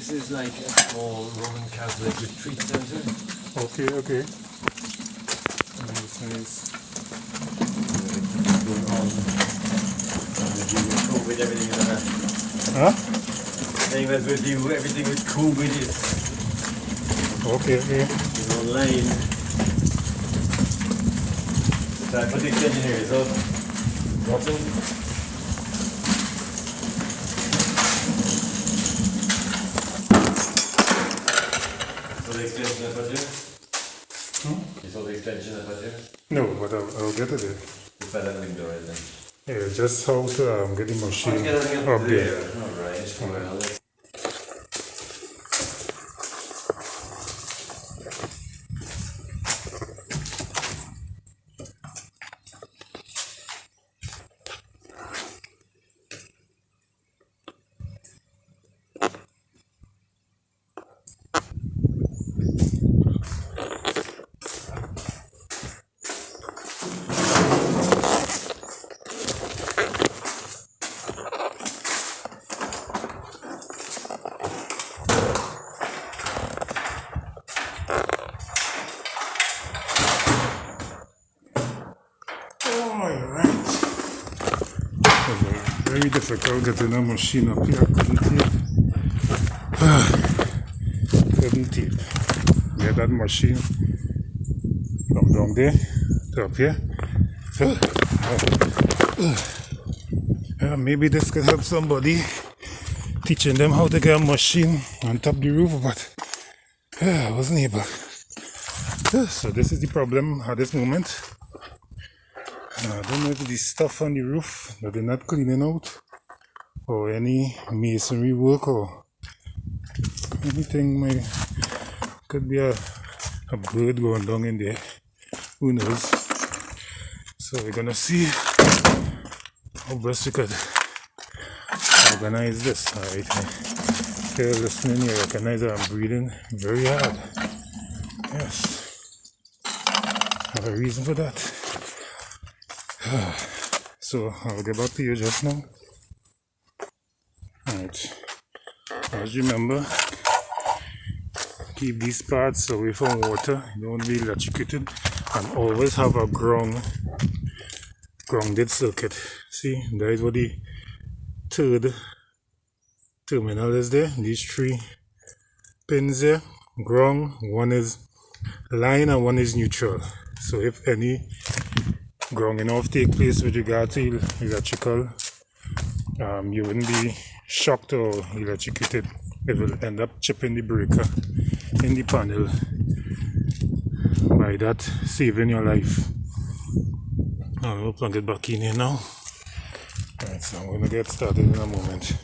This is like a small Roman Catholic retreat center. Okay, okay. Nice, nice. Going on. COVID, everything like that. Huh? Saying that we do everything with COVID is Okay, okay. online. So I put the extension here, so watching. So the extension I put here? You saw the extension I put here? No, but I'll get it there. It's better than window, right then? Yeah, just how to get the machine Get up there. Alright, well. Alright. Very difficult getting a machine up here. Couldn't tape. Get that machine from down there to up here. Maybe this could help somebody, teaching them how to get a machine on top of the roof, but I wasn't able. So this is the problem at this moment. I don't know if the stuff on the roof that they're not cleaning out, or any masonry work, or anything. Could be a bird going down in there. Who knows? So we're gonna see how best we could organize this. Alright, if you're listening, you recognize that I'm breathing very hard. Yes, I have a reason for that. So I'll get back to you just now. Alright, as you remember, keep these parts away from water. You don't be electrocuted, and always have a grounded circuit. See, that is what the third terminal is there. These three pins there, ground, one is line and one is neutral. So if any grounding off take place with regard to electrical, you wouldn't be shocked or electrocuted. It will end up chipping the breaker in the panel, by that saving your life. I'll plug it back in here now. Alright, so I'm gonna get started in a moment.